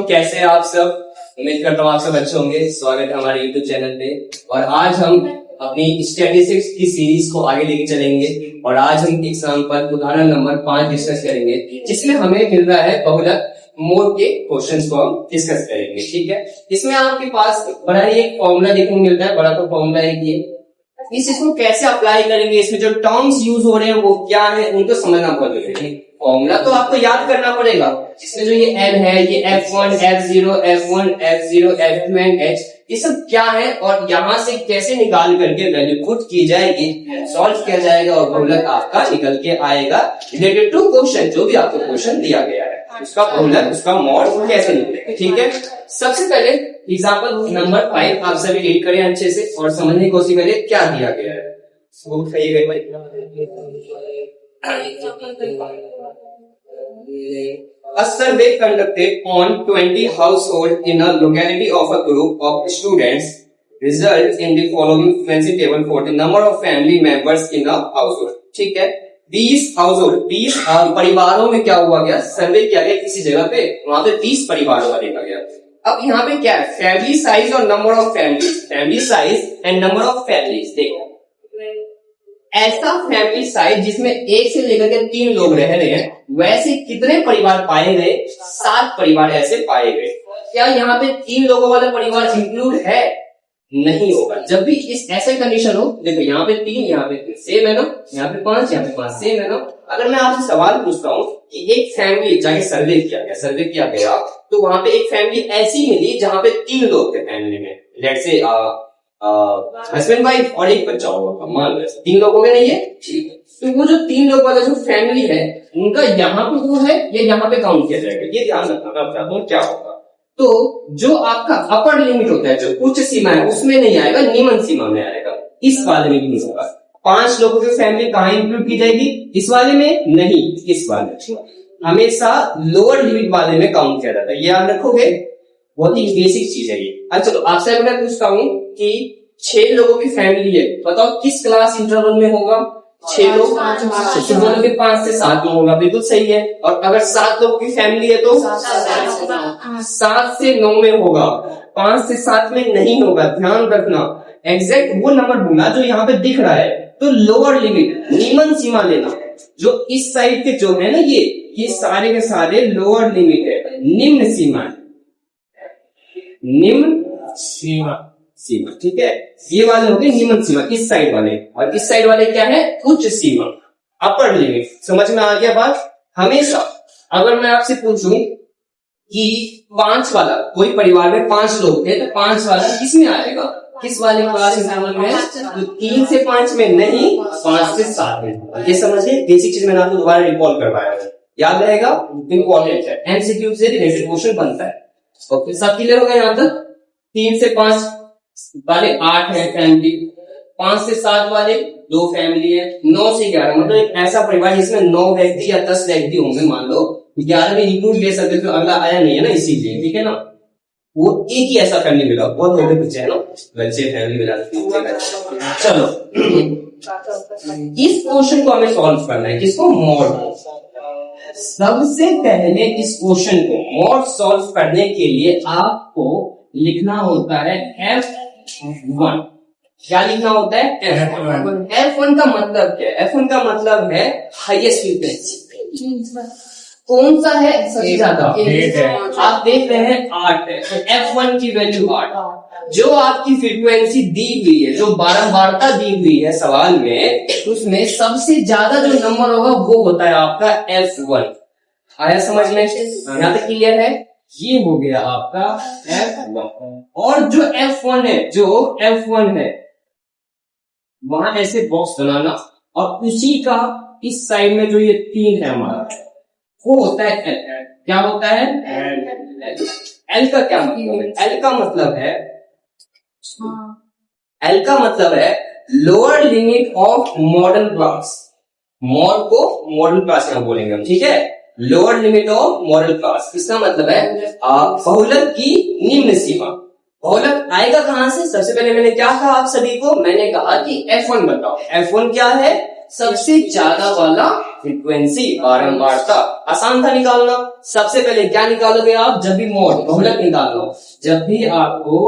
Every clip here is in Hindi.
कैसे हैं आप सब? उम्मीद करता हूँ आप सब अच्छे होंगे। स्वागत है हमारे YouTube चैनल पे। और आज हम अपनी स्टैटिस्टिक्स की सीरीज को आगे लेके चलेंगे और आज हम एग्जाम्पल उदाहरण नंबर 5 डिस्कस करेंगे, जिसमें हमें मिल रहा है बहुलक मोड के क्वेश्चंस को हम डिस्कस करेंगे। ठीक है, इसमें आपके पास बड़ा ही एक फॉर्मूला देखने को मिलता है। बड़ा तो फॉर्मूला है कि इस चीज कैसे अप्लाई करेंगे, इसमें जो टर्म्स यूज हो रहे हैं वो क्या है, उनको समझना बहुत जरूरी है। फॉर्मूला तो आपको याद करना पड़ेगा, जिसमें जो ये L है, ये F1, F0, F1, F0, F2 and H, ये सब क्या है और यहाँ से कैसे निकाल करके वैल्यू पुट की जाएगी, सॉल्व किया जाएगा और बहुलक आपका निकल के आएगा रिलेटेड टू क्वेश्चन। जो भी आपको क्वेश्चन दिया गया है उसका बहुलक, उसका मॉड कैसे निकलेगा। ठीक है, सबसे पहले एग्जाम्पल नंबर 5 आप सभी रीड करें अच्छे से और समझने की कोशिश करें क्या दिया गया है। A survey conducted on 20 households in a locality of a group of students results in the following fancy table for the number of family members in a household। ठीक है, 20 हाउसहोल्ड, 20 परिवारों में क्या हुआ गया, सर्वे किया गया किसी जगह पे, वहां पे 20 परिवारों का देखा गया। अब यहाँ पे क्या है, फैमिली साइज और number of families, family size and number of families. देखो ऐसा फैमिली साइज जिसमें 1 से लेकर के 3 लोग रह रहे हैं, वैसे कितने परिवार पाए गए? 7 परिवार ऐसे पाए गए। क्या यहाँ पे 3 लोगों वाला परिवार इंक्लूड है? नहीं होगा। जब भी इस ऐसे कंडीशन हो, देखो यहाँ पे 3, यहाँ पे 3 सेम है ना, यहाँ पे 5, यहाँ पे 5 सेम है ना। अगर मैं आपसे सवाल पूछता हूँ कि एक फैमिली जाके सर्वे किया गया तो वहां पे एक फैमिली ऐसी मिली जहां पे 3 लोग थे फैमिली में, लेट्स से हस्बैंड वाइफ और एक बच्चा होगा, मान लो 3 लोग हो गए नहीं है। ठीक है, तो वो जो 3 लोग वाला जो फैमिली है उनका यहाँ पे वो है, ये यहाँ पे काउंट किया जाएगा। ये ध्यान रखना मैं चाहता हूँ क्या होगा। तो जो आपका अपर लिमिट होता है, जो उच्च सीमा है, उसमें नहीं आएगा, निम्न सीमा में आएगा। इस वाले में भी नहीं होगा। 5 लोगों की फैमिली कहाँ इंक्लूड की जाएगी? इस वाले में नहीं, इस वाले में। हमेशा लोअर लिमिट वाले में काउंट किया जाता है, ये याद रखोगे, बहुत ही बेसिक चीज है ये। अच्छा चलो आपसे मैं पूछता हूँ कि 6 लोगों की फैमिली है, बताओ किस क्लास इंटरवल में होगा? 6 लोग, तो बोलो कि 5 से 7 में होगा, बिल्कुल सही है। और अगर 7 लोगों की फैमिली है तो 7 से 9 में होगा, 5 से 7 में नहीं होगा। ध्यान रखना, एग्जैक्ट वो नंबर बोला जो यहाँ पे दिख रहा है। तो लोअर लिमिट, निम्न सीमा लेना। जो इस साइड के जो है ना, ये सारे के सारे लोअर लिमिट है, निम्न सीमा है, निम्न सीमा। ठीक है, ये वाले हो गए निम्न सीमा, इस साइड वाले, और इस साइड वाले क्या है? उच्च सीमा, अपर लिमिट। समझ में आ गया बात? हमेशा अगर मैं आपसे पूछूं कि 5 वाला, कोई परिवार में 5 लोग थे, तो 5 वाला किस में आएगा? किस वाले क्लास एग्जाम्पल में? तो 3 से 5 में नहीं, 5 से 7 में। ये समझिए, बेसिक चीज मैंने आपको दोबारा रिकॉल करवाया है, याद रहेगा, इंपॉर्टेंट है, एमसीक्यू से रिलेटेड क्वेश्चन बनता है। ओके, सब क्लियर हो गया यहाँ तक? 3 से 5 वाले 8 है फैमिली, 5 से 7 वाले 2 फैमिली है, 9 से 11 मतलब एक ऐसा परिवार जिसमें 9 व्यक्ति या 10 व्यक्ति होंगे। मान लो 11 में इंक्लूड ले सकते, तो अगला आया नहीं है ना, इसीलिए। ठीक है ना, वो एक ही ऐसा फैमिली मिला, बहुत लोगों के है ना, बच्चे फैमिली मिला। चलो इस क्वेश्चन को हमें सॉल्व करना है, किसको? मॉड। सबसे पहले इस क्वेश्चन को मॉड सॉल्व करने के लिए आपको लिखना होता है F1। क्या लिखना होता है? F1। F1 का मतलब क्या है? F1 का मतलब है हाईएस्ट फ्रीक्वेंसी। कौन सा है सबसे ज्यादा? आप देख रहे हैं 8 है, तो F1 की वैल्यू 8। जो आपकी फ्रीक्वेंसी दी हुई है, जो बारंबारता दी हुई है सवाल में, उसमें सबसे ज्यादा जो नंबर होगा वो होता है आपका F1। आया समझ में? यहाँ तक क्लियर है? ये हो गया आपका F1। और जो F1 है वहां ऐसे बॉक्स बनाना, और उसी का इस साइड में जो ये 3 है हमारा, वो होता है L। क्या होता है? L का क्या मतलब है? L का मतलब है lower limit of model class. Mod को मॉडल क्लास यहाँ बोलेंगे हम, ठीक है? Lower limit of model class, इसका मतलब है बहुलक की निम्न सीमा। बहुलक आएगा कहां से? सबसे पहले मैंने क्या कहा आप सभी को? मैंने कहा कि F1 बताओ। F1 क्या है? सबसे ज्यादा वाला फ्रीक्वेंसी, बारंबारता। आसान था निकालना। सबसे पहले क्या निकालोगे आप, जब भी मॉड बहुलक निकालो, जब भी आपको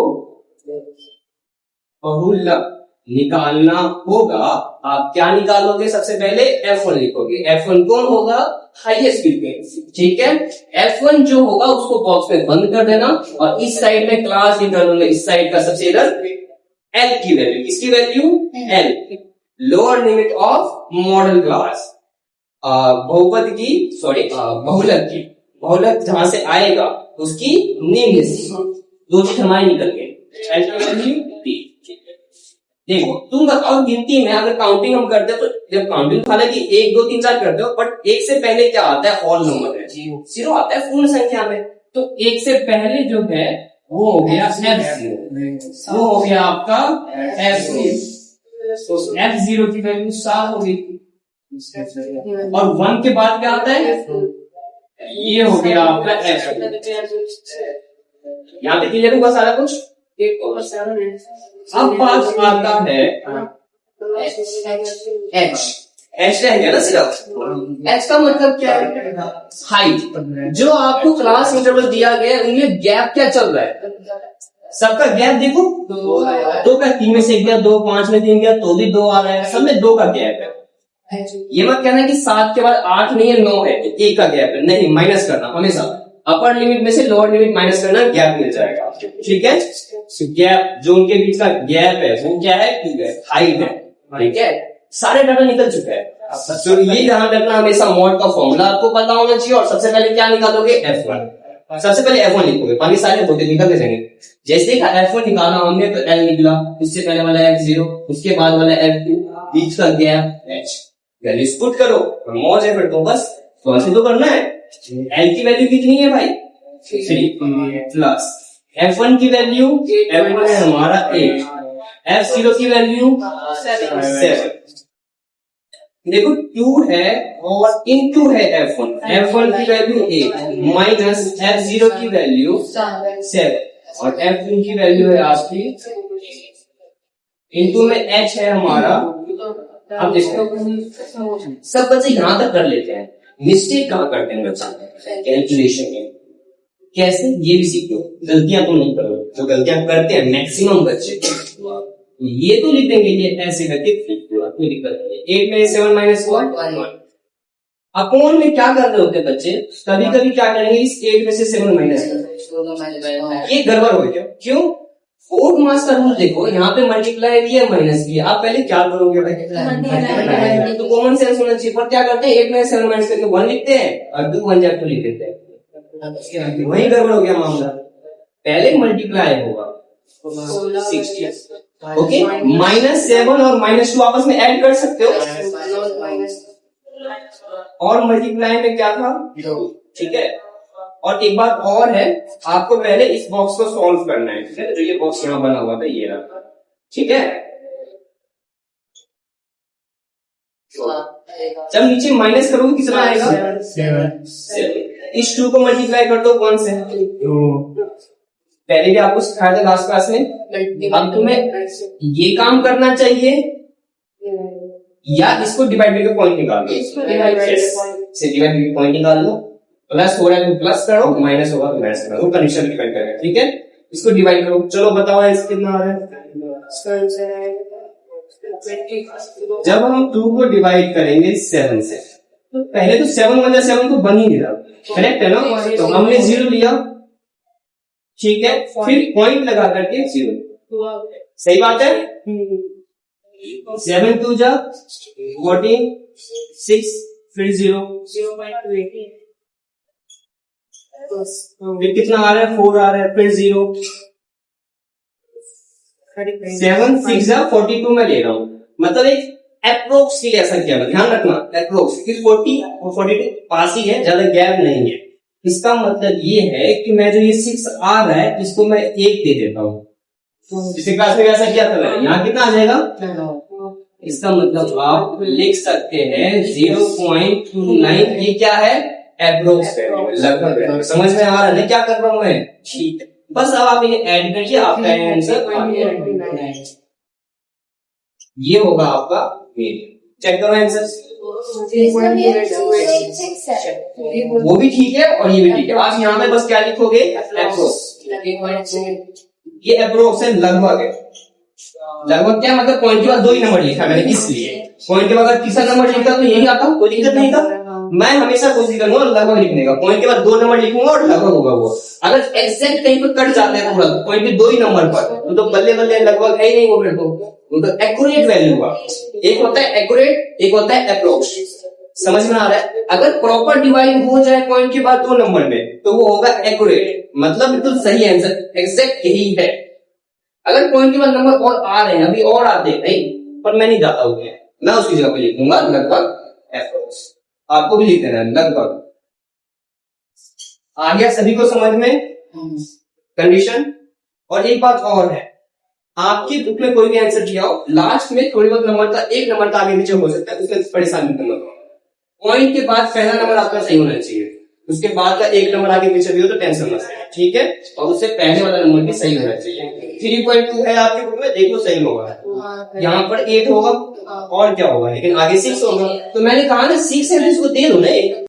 बहुलक निकालना होगा आप क्या निकालोगे, सबसे पहले F1 लिखोगे। F1 कौन होगा, हाईएस्ट फ्रीक्वेंसी, ठीक है। F1 जो होगा उसको बॉक्स में बंद कर देना और इस साइड में क्लास निकाल दूंगा, इस साइड का सबसे इधर L की वैल्यू, किसकी value, L, lower limit of model class, बहुपद की, सॉरी बहुलक की, बहुलक जहां से आएगा उसकी निम्न, दो चीज हमारी निकल गई। L की वैल्यू P। देखो तुम बताओ गिनती में अगर काउंटिंग हम करते हैं तो जब काउंटिंग हालांकि 1 2 3 4 करते हो, बट एक से पहले क्या आता है, होल नंबर है, जीरो आता है पूर्ण संख्या में। तो एक से पहले जो है वो हो गया F0, वो हो गया आपका F0, F0 की वैल्यू 7 हो गई। और 1 के बाद क्या आता है, ये हो गया आपका F। यहाँ पे क्लियर हुआ सारा कुछ। अब बात आता है H, H रह गया ना सिर्फ। H का मतलब क्या है, हाइट। जो आपको क्लास इंटरवल दिया गया उनमें गैप क्या चल रहा है, सबका गैप देखो, 2 का 3 में से गया, 2 5 में 3 गया तो भी 2 आ रहा है, सब में 2 का गैप है। ये मत कहना कि 7 के बाद 8 नहीं है 9 है, 1 का गैप है, नहीं, माइनस करना हमेशा, अपर लिमिट में से लोअर लिमिट माइनस करना, गैप मिल जाएगा, ठीक है। गैप जो उनके बीच का गैप है वो क्या है, हाइट है, ठीक है। सारे डाटा निकल चुके हैं। तो ये ध्यान रखना हमेशा, मॉड का फॉर्मूला आपको पता होना चाहिए। और सबसे पहले क्या निकालोगे, F1, सबसे पहले F1 लिखोगे, बाकी सारे होते निकल जाएंगे। जैसे F1 निकाला हमने तो L निकला, उससे पहले वाला F0, उसके बाद वाला F2, बीच का गैप H, वैल्यूज पुट करो, मौज है फिर तो बस, तो ऐसे तो करना है। L की वैल्यू कितनी है भाई, 3 प्लस F1 की वैल्यू, F1 है हमारा 8, F0 की वैल्यू 7। देखो 2 है और इनटू है F1, F1 की वैल्यू 8 माइनस F0 की वैल्यू 7 और F2 की वैल्यू है आपकी, इनटू में H है हमारा। अब देखो सब बच्चे यहां तक कर लेते हैं, मिस्टेक कहां करते हैं बच्चे, कैलकुलेशन में। कैसे, ये भी सीखो, गलतियां तो नहीं करो, जो गलतियां करते हैं मैक्सिमम बच्चे, ये तो लिख देंगे ये ऐसे करके, कोई दिक्कत नहीं। 8 में 7 माइनस 1, अपोन में क्या कर रहे होते हैं बच्चे, कभी कभी क्या करेंगे, इस 8 में से 7 माइनस कर, ये गड़बड़ हो गया। क्यों, 4 मास का रूल देखो, यहाँ पे मल्टीप्लाई दिया माइनस किया, आप पहले क्या करोगे भाई, तो कॉमन सेंस होना चाहिए। पर क्या करते हैं, 8 में 7 माइनस करके 1 लिखते हैं और 2 1 जाकर लिख देते हैं, वही गड़बड़ हो गया मामला। पहले मल्टीप्लाई होगा 60, ओके, -7 और -2 आपस में ऐड कर सकते हो, और मल्टीप्लाई में क्या था, ठीक है। और एक बात और है, आपको पहले इस बॉक्स को सॉल्व करना है, ठीक है। जो ये बॉक्स यहाँ बना हुआ था ये रहा, ठीक है। जब नीचे माइनस करोगे कितना आएगा, 7। इस 2 को मल्टीप्लाई कर दो कौन से, पहले भी आपको सिखाया था लास्ट क्लास में। अब तुम्हें ये काम करना चाहिए या इसको डिवाइड करके पॉइंट निकाल दो, डिवाइड करके पॉइंट निकाल दो, प्लस हो रहा है तो प्लस करो, माइनस होगा तो माइनस करो, कंडीशन डिपेंड करेगा, ठीक है। इसको डिवाइड करो, चलो बताओ इस कितना आ रहा है। जब हम 2 को डिवाइड करेंगे 7 से, तो पहले तो 7 1 7 तो बन ही नहीं रहा, करेक्ट है ना, तो हमने 0 लिया, ठीक है, फिर पॉइंट लगा करके 0, सही बात है। 7 2 जा 14, 6 फिर 0, फिर कितना आ रहा है, 4 आ रहा है, फिर 0, 7 6 जा 42 में ले रहा हूं, मतलब एक अप्रोक्स के लिए ऐसा किया, ध्यान रखना अप्रोक्स, 40 और 42 पास ही है, ज्यादा गैप नहीं है। इसका मतलब ये है कि मैं जो ये 6 आ रहा है इसको मैं 1 दे देता हूँ, पिछले क्लास में ऐसा किया था मैंने, यहाँ कितना आ जाएगा, इसका मतलब आप लिख सकते हैं 0.29, ये क्या है, एप्रोक्स वैल्यू, लगभग। समझ में आ रहा है क्या कर रहा हूं मैं, ठीक है। बस अब आप इन्हें ऐड करिए, आपका आंसर ये होगा आपका मीडियम। चेक करो आंसर। वो भी ठीक है और ये भी ठीक है। आप यहाँ पे बस क्या लिखोगे, अप्रोक्स। ये अप्रोक्स है, लगभग है। लगभग क्या मतलब, पॉइंट के बाद 2 ही नंबर लिखा मैंने, इसलिए पॉइंट के बाद अगर तीसरा नंबर लिखता तो यही आता, कोई दिक्कत नहीं था। मैं हमेशा कोशिश करूंगा लगभग लिखने का, पॉइंट के बाद 2 नंबर लिखूंगा और लगभग होगा वो। अगर एग्जैक्ट कहीं पर कट जाते हैं पूरा पॉइंट के 2 ही नंबर पर, तो बल्ले बल्ले लगभग है ही नहीं वो, फिर तो एक्यूरेट वैल्यू हुआ। एक होता है एक्यूरेट, एक होता है अप्रोक्स। समझ में आ रहा है? अगर प्रॉपर डिवाइड हो जाए पॉइंट के बाद 2 नंबर में, तो वो होगा एक्यूरेट, मतलब बिल्कुल सही आंसर, एग्जैक्ट यही है। अगर पॉइंट के बाद नंबर और आ रहे हैं, अभी और आते हैं नहीं, पर मैं नहीं जाता हूँ, मैं उसकी जगह पे लिखूंगा लगभग अप्रोक्स। आपको भी लिख देना है लगभग। आ गया सभी को समझ में कंडीशन? और एक बात और है, आपकी बुक में कोई भी आंसर दिया हो, लास्ट में थोड़ी बहुत नंबर था, 1 नंबर का आगे नीचे हो सकता है, उसके परेशानी नहीं करना। पॉइंट के बाद पहला नंबर आपका सही होना चाहिए, उसके बाद का 1 नंबर आगे पीछे भी हो तो टेंशन मत लेना, ठीक है? और उससे पहले वाला नंबर भी सही होना चाहिए। 3.2 है आपके बुक में, देखो सही होगा। यहाँ पर 8 होगा और क्या होगा, लेकिन आगे 6 होगा। तो मैंने कहा ना 6 है, इसको दे दो ना।